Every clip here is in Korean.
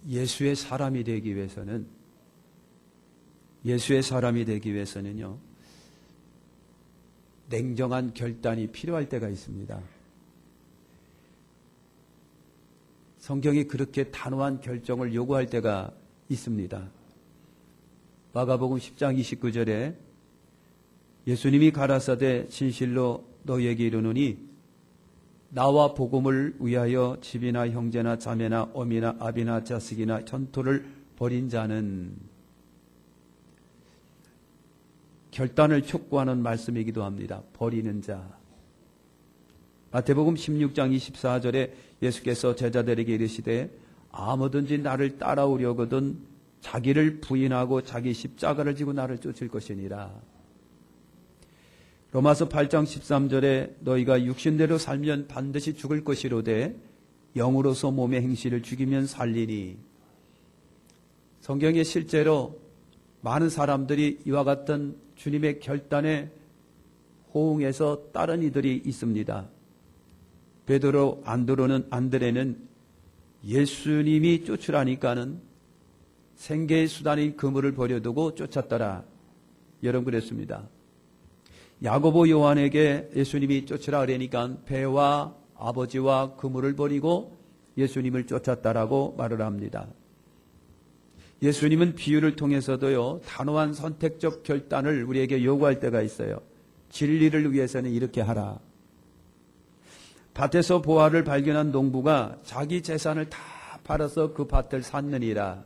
예수의 사람이 되기 위해서는요, 냉정한 결단이 필요할 때가 있습니다. 성경이 그렇게 단호한 결정을 요구할 때가 있습니다. 마가복음 10장 29절에 예수님이 가라사대 진실로 너희에게 이르노니 나와 복음을 위하여 집이나 형제나 자매나 어미나 아비나 자식이나 전토를 벌인 자는, 결단을 촉구하는 말씀이기도 합니다. 버리는 자. 마태복음 16장 24절에 예수께서 제자들에게 이르시되 아무든지 나를 따라오려거든 자기를 부인하고 자기 십자가를 지고 나를 쫓을 것이니라. 로마서 8장 13절에 너희가 육신대로 살면 반드시 죽을 것이로되 영으로서 몸의 행실을 죽이면 살리니. 성경에 실제로 많은 사람들이 이와 같은 주님의 결단에 호응해서 따른 이들이 있습니다. 베드로, 안드레는 예수님이 쫓으라니까는 생계의 수단인 그물을 버려두고 쫓았더라. 여러분 그랬습니다. 야고보 요한에게 예수님이 쫓으라 그러니까 배와 아버지와 그물을 버리고 예수님을 쫓았다라고 말을 합니다. 예수님은 비유를 통해서도요, 단호한 선택적 결단을 우리에게 요구할 때가 있어요. 진리를 위해서는 이렇게 하라. 밭에서 보화를 발견한 농부가 자기 재산을 다 팔아서 그 밭을 샀느니라.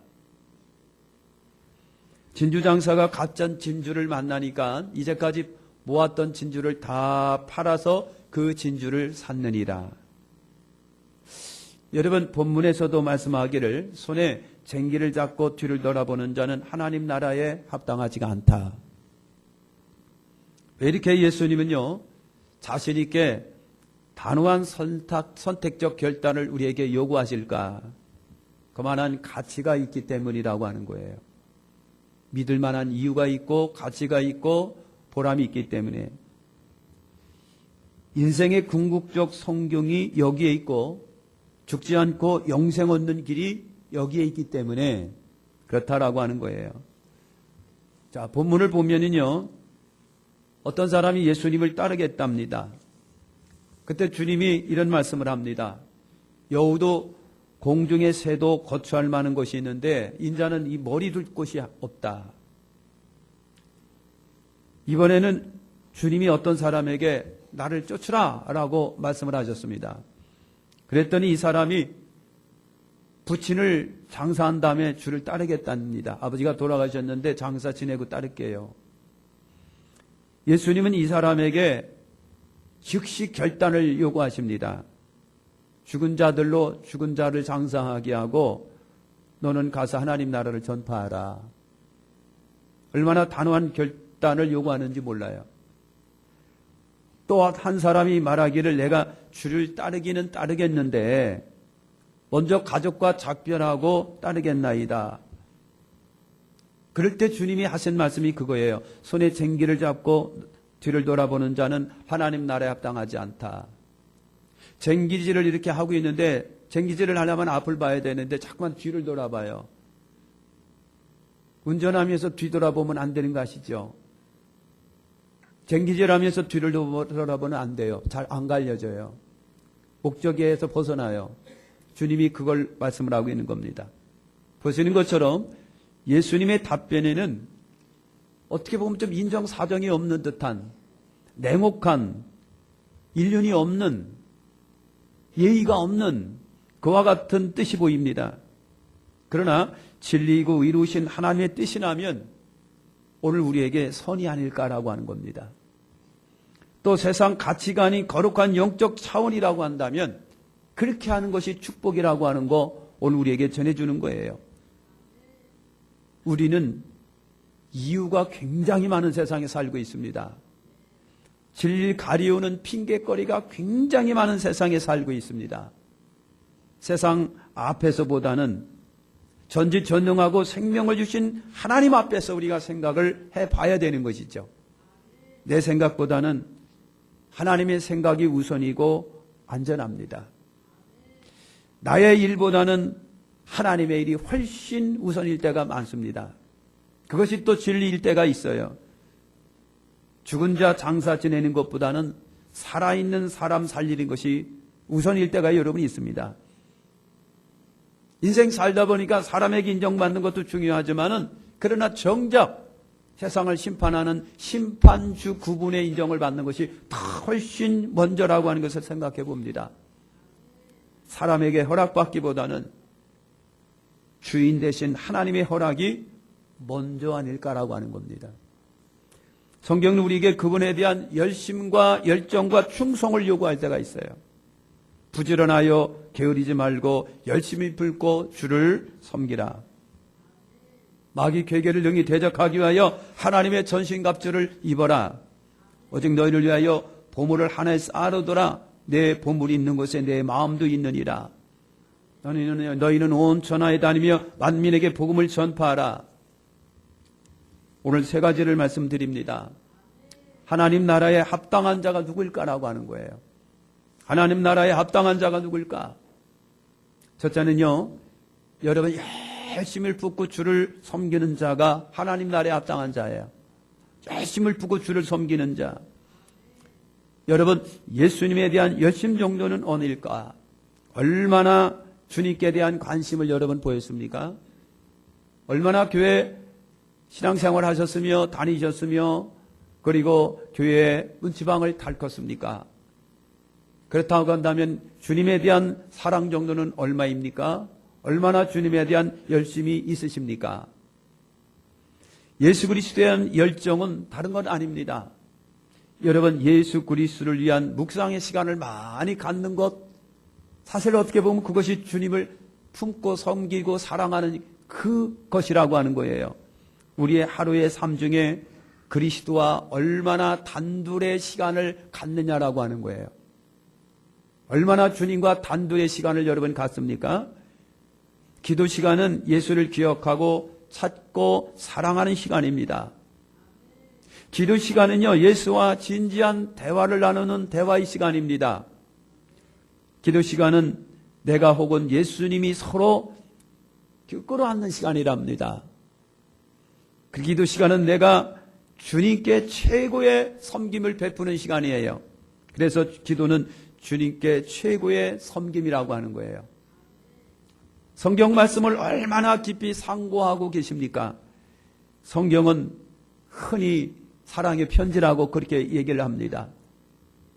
진주장사가 가짠 진주를 만나니까 이제까지 모았던 진주를 다 팔아서 그 진주를 샀느니라. 여러분, 본문에서도 말씀하기를 손에 쟁기를 잡고 뒤를 돌아보는 자는 하나님 나라에 합당하지가 않다. 왜 이렇게 예수님은요, 자신 있게 단호한 선택적 결단을 우리에게 요구하실까? 그만한 가치가 있기 때문이라고 하는 거예요. 믿을 만한 이유가 있고 가치가 있고 보람이 있기 때문에. 인생의 궁극적 성경이 여기에 있고 죽지 않고 영생 얻는 길이 여기에 있기 때문에 그렇다라고 하는 거예요. 자, 본문을 보면은요, 어떤 사람이 예수님을 따르겠답니다. 그때 주님이 이런 말씀을 합니다. 여우도 공중의 새도 거처할 만한 것이 있는데 인자는 이 머리 둘 곳이 없다. 이번에는 주님이 어떤 사람에게 나를 쫓으라 라고 말씀을 하셨습니다. 그랬더니 이 사람이 부친을 장사한 다음에 주를 따르겠답니다. 아버지가 돌아가셨는데 장사 지내고 따를게요. 예수님은 이 사람에게 즉시 결단을 요구하십니다. 죽은 자들로 죽은 자를 장사하게 하고 너는 가서 하나님 나라를 전파하라. 얼마나 단호한 결단을 요구하는지 몰라요. 또 한 사람이 말하기를 내가 주를 따르기는 따르겠는데 먼저 가족과 작별하고 따르겠나이다. 그럴 때 주님이 하신 말씀이 그거예요. 손에 쟁기를 잡고 뒤를 돌아보는 자는 하나님 나라에 합당하지 않다. 쟁기질을 이렇게 하고 있는데 쟁기질을 하려면 앞을 봐야 되는데 자꾸만 뒤를 돌아봐요. 운전하면서 뒤돌아보면 안 되는 거 아시죠? 쟁기질하면서 뒤를 돌아보면 안 돼요. 잘 안 갈려져요. 목적에서 벗어나요. 주님이 그걸 말씀을 하고 있는 겁니다. 보시는 것처럼 예수님의 답변에는 어떻게 보면 좀 인정사정이 없는 듯한 냉혹한 일륜이 없는 예의가 없는 그와 같은 뜻이 보입니다. 그러나 진리이고 의로우신 하나님의 뜻이라면 오늘 우리에게 선이 아닐까라고 하는 겁니다. 또 세상 가치관이 거룩한 영적 차원이라고 한다면 그렇게 하는 것이 축복이라고 하는 거 오늘 우리에게 전해주는 거예요. 우리는 이유가 굉장히 많은 세상에 살고 있습니다. 진리를 가리우는 핑계거리가 굉장히 많은 세상에 살고 있습니다. 세상 앞에서보다는 전지전능하고 생명을 주신 하나님 앞에서 우리가 생각을 해봐야 되는 것이죠. 내 생각보다는 하나님의 생각이 우선이고 안전합니다. 나의 일보다는 하나님의 일이 훨씬 우선일 때가 많습니다. 그것이 또 진리일 때가 있어요. 죽은 자 장사 지내는 것보다는 살아있는 사람 살리는 것이 우선일 때가 여러분 있습니다. 인생 살다 보니까 사람에게 인정받는 것도 중요하지만은 그러나 정작 세상을 심판하는 심판주 그분의 인정을 받는 것이 더 훨씬 먼저라고 하는 것을 생각해 봅니다. 사람에게 허락받기보다는 주인 대신 하나님의 허락이 먼저 아닐까라고 하는 겁니다. 성경은 우리에게 그분에 대한 열심과 열정과 충성을 요구할 때가 있어요. 부지런하여 게으르지 말고 열심히 붉고 주를 섬기라. 마귀 괴계를 능히 대적하기 위하여 하나님의 전신갑주를 입어라. 오직 너희를 위하여 보물을 하나에 쌓아두라. 내 보물이 있는 곳에 내 마음도 있느니라. 너희는 온 천하에 다니며 만민에게 복음을 전파하라. 오늘 세 가지를 말씀드립니다. 하나님 나라에 합당한 자가 누구일까라고 하는 거예요. 하나님 나라에 합당한 자가 누구일까? 첫째는요, 여러분 열심을 붓고 주를 섬기는 자가 하나님 나라에 합당한 자예요. 열심을 붓고 주를 섬기는 자. 여러분, 예수님에 대한 열심 정도는 어느일까? 얼마나 주님께 대한 관심을 여러분 보였습니까? 얼마나 교회 신앙생활 하셨으며 다니셨으며 그리고 교회에 문지방을 닳았습니까? 그렇다고 한다면 주님에 대한 사랑 정도는 얼마입니까? 얼마나 주님에 대한 열심이 있으십니까? 예수 그리스도에 대한 열정은 다른 건 아닙니다. 여러분, 예수 그리스도를 위한 묵상의 시간을 많이 갖는 것, 사실 어떻게 보면 그것이 주님을 품고 섬기고 사랑하는 그것이라고 하는 거예요. 우리의 하루의 삶 중에 그리스도와 얼마나 단둘의 시간을 갖느냐라고 하는 거예요. 얼마나 주님과 단둘의 시간을 여러분 갖습니까? 기도 시간은 예수를 기억하고 찾고 사랑하는 시간입니다. 기도 시간은요, 예수와 진지한 대화를 나누는 대화의 시간입니다. 기도 시간은 내가 혹은 예수님이 서로 끌어안는 시간이랍니다. 그 기도 시간은 내가 주님께 최고의 섬김을 베푸는 시간이에요. 그래서 기도는 주님께 최고의 섬김이라고 하는 거예요. 성경 말씀을 얼마나 깊이 상고하고 계십니까? 성경은 흔히 사랑의 편지라고 그렇게 얘기를 합니다.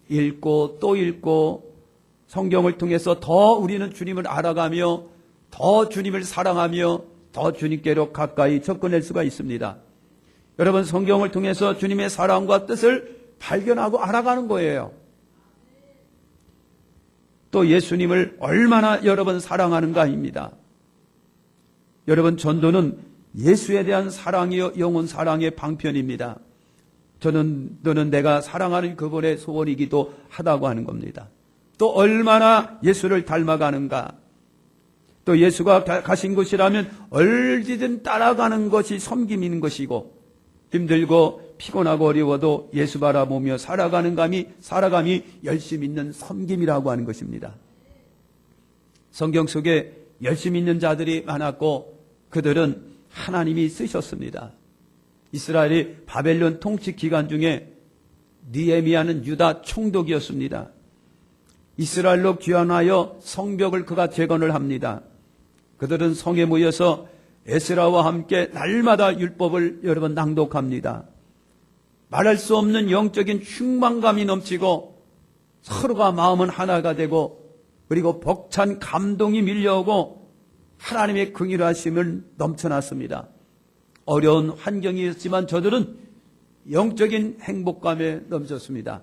읽고 또 읽고 성경을 통해서 더 우리는 주님을 알아가며 더 주님을 사랑하며 더 주님께로 가까이 접근할 수가 있습니다. 여러분, 성경을 통해서 주님의 사랑과 뜻을 발견하고 알아가는 거예요. 또 예수님을 얼마나 여러분 사랑하는가입니다. 여러분, 전도는 예수에 대한 사랑이요 영혼 사랑의 방편입니다. 너는 내가 사랑하는 그분의 소원이기도 하다고 하는 겁니다. 또 얼마나 예수를 닮아가는가. 또 예수가 가신 곳이라면 얼지든 따라가는 것이 섬김인 것이고, 힘들고 피곤하고 어려워도 예수 바라보며 살아감이 열심 있는 섬김이라고 하는 것입니다. 성경 속에 열심 있는 자들이 많았고 그들은 하나님이 쓰셨습니다. 이스라엘이 바벨론 통치 기간 중에 느헤미야는 유다 총독이었습니다. 이스라엘로 귀환하여 성벽을 그가 재건을 합니다. 그들은 성에 모여서 에스라와 함께 날마다 율법을 여러분 낭독합니다. 말할 수 없는 영적인 충만감이 넘치고 서로가 마음은 하나가 되고 그리고 벅찬 감동이 밀려오고 하나님의 긍휼하심을 넘쳐났습니다. 어려운 환경이었지만 저들은 영적인 행복감에 넘쳤습니다.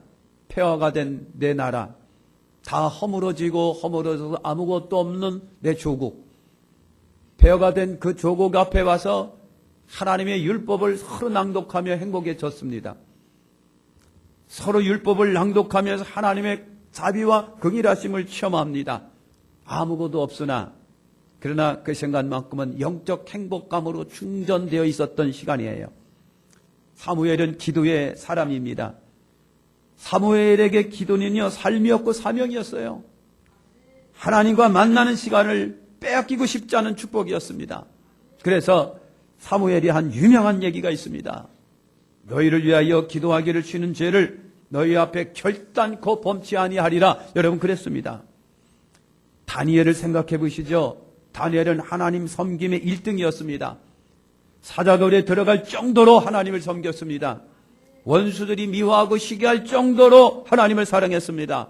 폐허가 된 내 나라, 다 허물어져서 아무것도 없는 내 조국, 폐허가 된 그 조국 앞에 와서 하나님의 율법을 서로 낭독하며 행복해졌습니다. 서로 율법을 낭독하면서 하나님의 자비와 긍휼하심을 체험합니다. 아무것도 없으나 그러나 그 순간만큼은 영적 행복감으로 충전되어 있었던 시간이에요. 사무엘은 기도의 사람입니다. 사무엘에게 기도는요, 삶이었고 사명이었어요. 하나님과 만나는 시간을 빼앗기고 싶지 않은 축복이었습니다. 그래서 사무엘이 한 유명한 얘기가 있습니다. 너희를 위하여 기도하기를 쉬는 죄를 너희 앞에 결단코 범치 아니하리라. 여러분 그랬습니다. 다니엘을 생각해 보시죠. 다니엘은 하나님 섬김의 1등이었습니다. 사자굴에 들어갈 정도로 하나님을 섬겼습니다. 원수들이 미워하고 시기할 정도로 하나님을 사랑했습니다.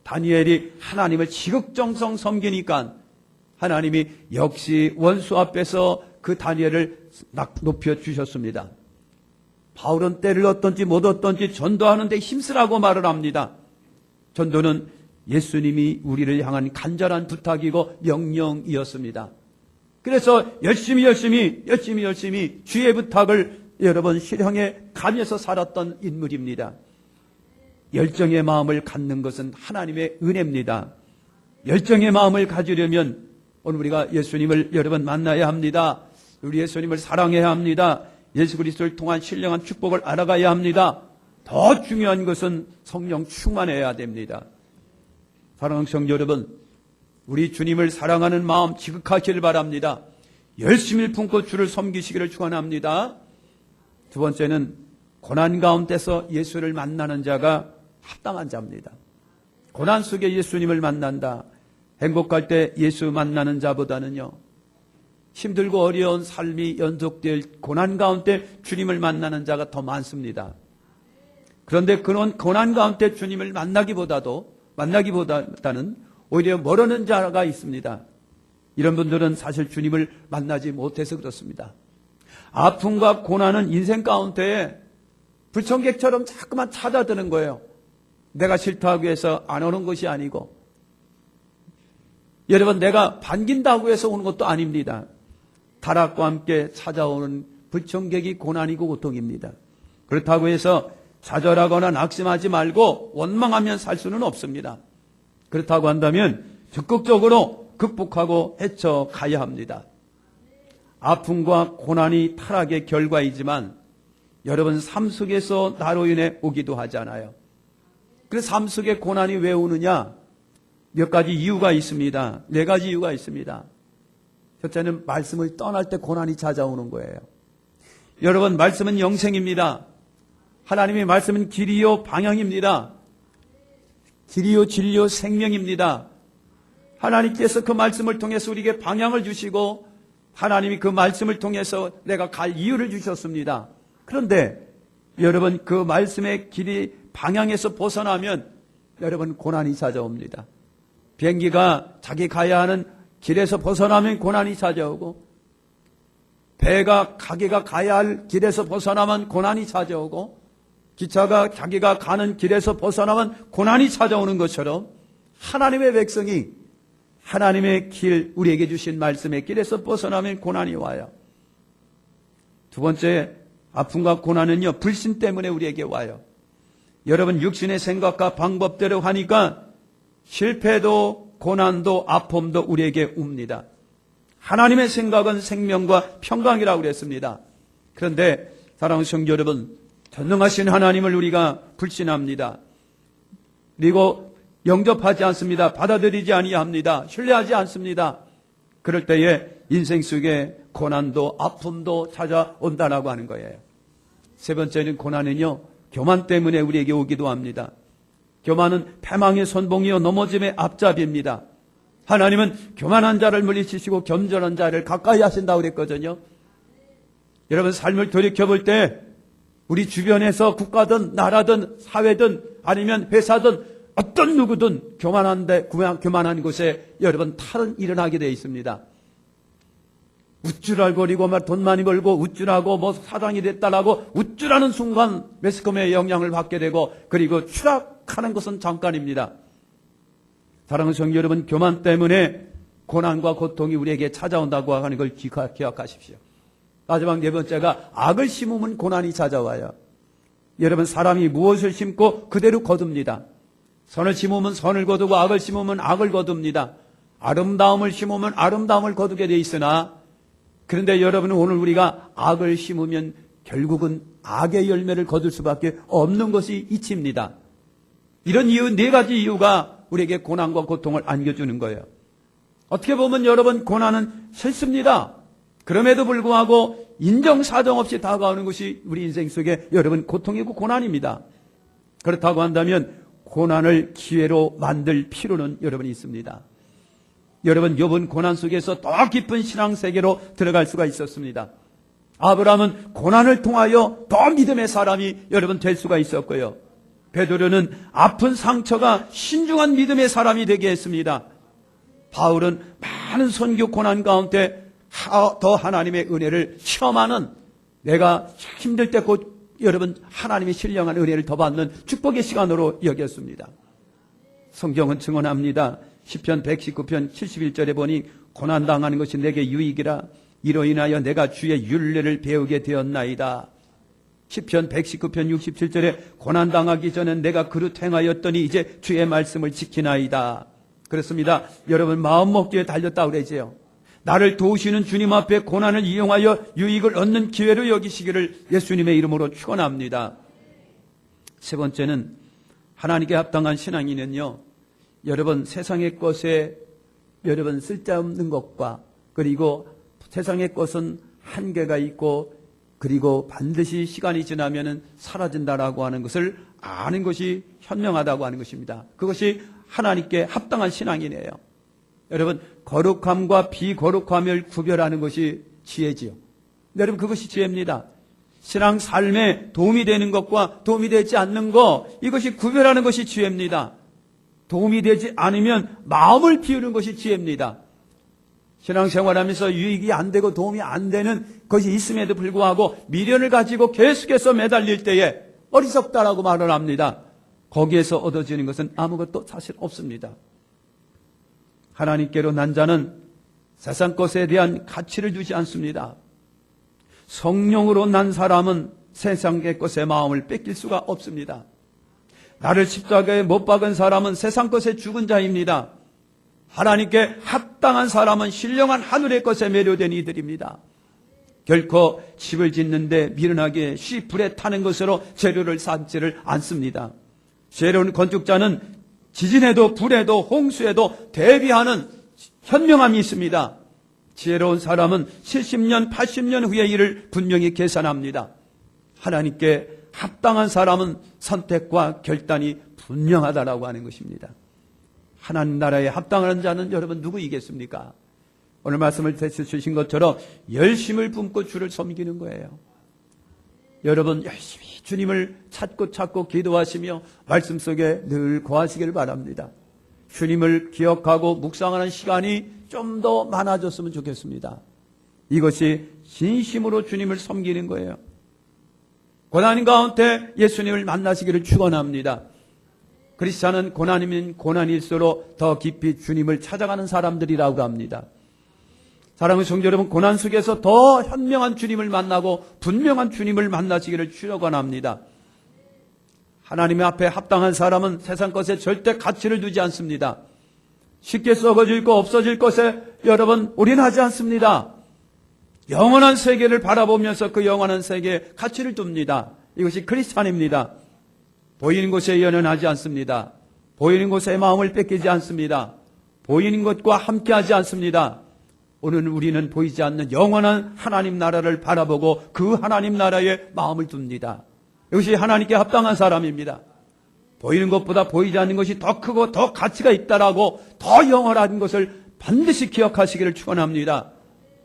다니엘이 하나님을 지극정성 섬기니까 하나님이 역시 원수 앞에서 그 다니엘을 높여주셨습니다. 바울은 때를 얻든지 못 얻든지 전도하는 데 힘쓰라고 말을 합니다. 전도는 예수님이 우리를 향한 간절한 부탁이고 명령이었습니다. 그래서 열심히 주의 부탁을 여러분 실행에 가면서 살았던 인물입니다. 열정의 마음을 갖는 것은 하나님의 은혜입니다. 열정의 마음을 가지려면 오늘 우리가 예수님을 여러분 만나야 합니다. 우리 예수님을 사랑해야 합니다. 예수 그리스도를 통한 신령한 축복을 알아가야 합니다. 더 중요한 것은 성령 충만해야 됩니다. 사랑하는 성도 여러분, 우리 주님을 사랑하는 마음 지극하기를 바랍니다. 열심히 품고 주를 섬기시기를 축원합니다. 두 번째는 고난 가운데서 예수를 만나는 자가 합당한 자입니다. 고난 속에 예수님을 만난다. 행복할 때 예수 만나는 자보다는요, 힘들고 어려운 삶이 연속될 고난 가운데 주님을 만나는 자가 더 많습니다. 그런데 그런 고난 가운데 주님을 만나기보다는 오히려 모르는 자가 있습니다. 이런 분들은 사실 주님을 만나지 못해서 그렇습니다. 아픔과 고난은 인생 가운데에 불청객처럼 자꾸만 찾아드는 거예요. 내가 싫다고 해서 안 오는 것이 아니고, 여러분 내가 반긴다고 해서 오는 것도 아닙니다. 타락과 함께 찾아오는 불청객이 고난이고 고통입니다. 그렇다고 해서 좌절하거나 낙심하지 말고 원망하면 살 수는 없습니다. 그렇다고 한다면 적극적으로 극복하고 헤쳐가야 합니다. 아픔과 고난이 타락의 결과이지만 여러분 삶 속에서 나로 인해 오기도 하잖아요. 그래서 삶 속에 고난이 왜 오느냐? 몇 가지 이유가 있습니다. 4가지 이유가 있습니다. 첫째는 말씀을 떠날 때 고난이 찾아오는 거예요. 여러분 말씀은 영생입니다. 하나님의 말씀은 길이요 방향입니다. 길이요 진리요 생명입니다. 하나님께서 그 말씀을 통해서 우리에게 방향을 주시고 하나님이 그 말씀을 통해서 내가 갈 이유를 주셨습니다. 그런데 여러분 그 말씀의 길이 방향에서 벗어나면 여러분 고난이 찾아옵니다. 비행기가 자기 가야 하는 길에서 벗어나면 고난이 찾아오고, 배가 자기가 가야 할 길에서 벗어나면 고난이 찾아오고, 기차가 자기가 가는 길에서 벗어나면 고난이 찾아오는 것처럼 하나님의 백성이 하나님의 길, 우리에게 주신 말씀의 길에서 벗어나면 고난이 와요. 두 번째, 아픔과 고난은요, 불신 때문에 우리에게 와요. 여러분 육신의 생각과 방법대로 하니까 실패도 고난도 아픔도 우리에게 옵니다. 하나님의 생각은 생명과 평강이라고 그랬습니다. 그런데 사랑하는 성도 여러분, 전능하신 하나님을 우리가 불신합니다. 그리고 영접하지 않습니다. 받아들이지 아니합니다. 신뢰하지 않습니다. 그럴 때에 인생 속에 고난도 아픔도 찾아온다라고 하는 거예요. 세 번째는 고난은요, 교만 때문에 우리에게 오기도 합니다. 교만은 패망의 선봉이요 넘어짐의 앞잡이입니다. 하나님은 교만한 자를 물리치시고 겸손한 자를 가까이 하신다고 그랬거든요. 여러분 삶을 돌이켜볼 때 우리 주변에서 국가든 나라든 사회든 아니면 회사든 어떤 누구든 교만한 곳에 여러분 탈은 일어나게 되어 있습니다. 우쭐할거리고 돈 많이 벌고 우쭐하고 사장이 됐다라고 우쭐하는 순간 매스컴의 영향을 받게 되고, 그리고 추락하는 것은 잠깐입니다. 사랑하는 성도 여러분, 교만 때문에 고난과 고통이 우리에게 찾아온다고 하는 걸 기억하십시오. 마지막 4번째가 악을 심으면 고난이 찾아와요. 여러분 사람이 무엇을 심고 그대로 거둡니다. 선을 심으면 선을 거두고 악을 심으면 악을 거둡니다. 아름다움을 심으면 아름다움을 거두게 돼 있으나, 그런데 여러분은 오늘 우리가 악을 심으면 결국은 악의 열매를 거둘 수밖에 없는 것이 이치입니다. 이런 이유 4가지 이유가 우리에게 고난과 고통을 안겨주는 거예요. 어떻게 보면 여러분 고난은 싫습니다. 그럼에도 불구하고 인정사정 없이 다가오는 것이 우리 인생 속에 여러분 고통이고 고난입니다. 그렇다고 한다면 고난을 기회로 만들 필요는 여러분이 있습니다. 여러분 욥은 고난 속에서 더 깊은 신앙 세계로 들어갈 수가 있었습니다. 아브라함은 고난을 통하여 더 믿음의 사람이 여러분 될 수가 있었고요. 베드로는 아픈 상처가 신중한 믿음의 사람이 되게 했습니다. 바울은 많은 선교 고난 가운데 더 하나님의 은혜를 체험하는, 내가 힘들 때 곧 여러분 하나님의 신령한 은혜를 더 받는 축복의 시간으로 여겼습니다. 성경은 증언합니다. 시편 119편 71절에 보니 고난당하는 것이 내게 유익이라 이로 인하여 내가 주의 율례를 배우게 되었나이다. 시편 119편 67절에 고난당하기 전에 내가 그릇 행하였더니 이제 주의 말씀을 지키나이다. 그렇습니다. 여러분 마음먹기에 달렸다고 그러지요. 나를 도우시는 주님 앞에 고난을 이용하여 유익을 얻는 기회로 여기시기를 예수님의 이름으로 축원합니다. 세 번째는 하나님께 합당한 신앙인은요, 여러분 세상의 것에 여러분 쓸데없는 것과 그리고 세상의 것은 한계가 있고 그리고 반드시 시간이 지나면 사라진다라고 하는 것을 아는 것이 현명하다고 하는 것입니다. 그것이 하나님께 합당한 신앙이네요. 여러분 거룩함과 비거룩함을 구별하는 것이 지혜지요. 여러분 그것이 지혜입니다. 신앙 삶에 도움이 되는 것과 도움이 되지 않는 것, 이것이 구별하는 것이 지혜입니다. 도움이 되지 않으면 마음을 비우는 것이 지혜입니다. 신앙생활하면서 유익이 안 되고 도움이 안 되는 것이 있음에도 불구하고 미련을 가지고 계속해서 매달릴 때에 어리석다라고 말을 합니다. 거기에서 얻어지는 것은 아무것도 사실 없습니다. 하나님께로 난 자는 세상 것에 대한 가치를 두지 않습니다. 성령으로 난 사람은 세상의 것에 마음을 뺏길 수가 없습니다. 나를 십자가에 못 박은 사람은 세상 것에 죽은 자입니다. 하나님께 합당한 사람은 신령한 하늘의 것에 매료된 이들입니다. 결코 집을 짓는데 미련하게 쉬 불에 타는 것으로 재료를 쌓지를 않습니다. 재료는 건축자는 지진에도 불에도 홍수에도 대비하는 현명함이 있습니다. 지혜로운 사람은 70년 80년 후의 일을 분명히 계산합니다. 하나님께 합당한 사람은 선택과 결단이 분명하다라고 하는 것입니다. 하나님 나라에 합당한 자는 여러분 누구이겠습니까? 오늘 말씀을 주신 것처럼 열심을 품고 주를 섬기는 거예요. 여러분 열심히 주님을 찾고 기도하시며 말씀 속에 늘 거하시기를 바랍니다. 주님을 기억하고 묵상하는 시간이 좀 더 많아졌으면 좋겠습니다. 이것이 진심으로 주님을 섬기는 거예요. 고난 가운데 예수님을 만나시기를 축원합니다. 크리스찬은 고난이면 고난일수록 더 깊이 주님을 찾아가는 사람들이라고 합니다. 사랑하는 성도 여러분, 고난 속에서 더 현명한 주님을 만나고 분명한 주님을 만나시기를 축원합니다. 하나님의 앞에 합당한 사람은 세상 것에 절대 가치를 두지 않습니다. 쉽게 썩어질 거 없어질 것에 여러분 올인하지 않습니다. 영원한 세계를 바라보면서 그 영원한 세계에 가치를 둡니다. 이것이 크리스찬입니다. 보이는 곳에 연연하지 않습니다. 보이는 곳에 마음을 뺏기지 않습니다. 보이는 것과 함께하지 않습니다. 오늘 우리는 보이지 않는 영원한 하나님 나라를 바라보고 그 하나님 나라에 마음을 둡니다. 이것이 하나님께 합당한 사람입니다. 보이는 것보다 보이지 않는 것이 더 크고 더 가치가 있다라고 더 영원한 것을 반드시 기억하시기를 축원합니다.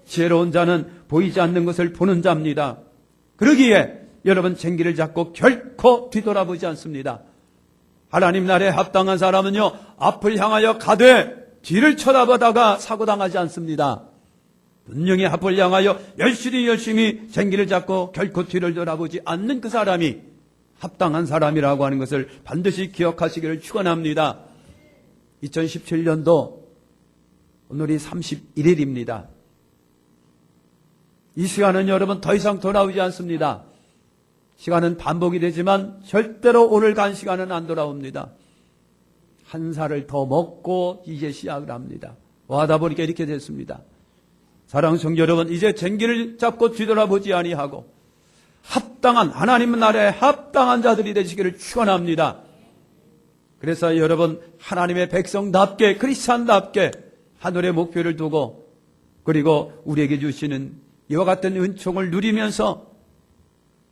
지혜로운 자는 보이지 않는 것을 보는 자입니다. 그러기에 여러분 쟁기를 잡고 결코 뒤돌아보지 않습니다. 하나님 나라에 합당한 사람은요, 앞을 향하여 가되 뒤를 쳐다보다가 사고당하지 않습니다. 분명히 앞을 향하여 열심히 쟁기를 잡고 결코 뒤를 돌아보지 않는 그 사람이 합당한 사람이라고 하는 것을 반드시 기억하시기를 축원합니다. 2017년도 오늘이 31일입니다. 이 시간은 여러분 더 이상 돌아오지 않습니다. 시간은 반복이 되지만 절대로 오늘 간 시간은 안 돌아옵니다. 한 살을 더 먹고 이제 시작을 합니다. 와다 보니까 이렇게 됐습니다. 사랑하는 성도 여러분, 이제 쟁기를 잡고 뒤돌아보지 아니하고 합당한 하나님 나라에 합당한 자들이 되시기를 축원합니다. 그래서 여러분 하나님의 백성답게 크리스찬답게 하늘의 목표를 두고 그리고 우리에게 주시는 이와 같은 은총을 누리면서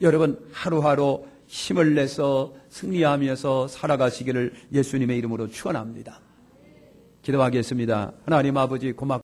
여러분 하루하루 힘을 내서 승리하면서 살아가시기를 예수님의 이름으로 축원합니다. 기도하겠습니다. 하나님 아버지 고맙습니다.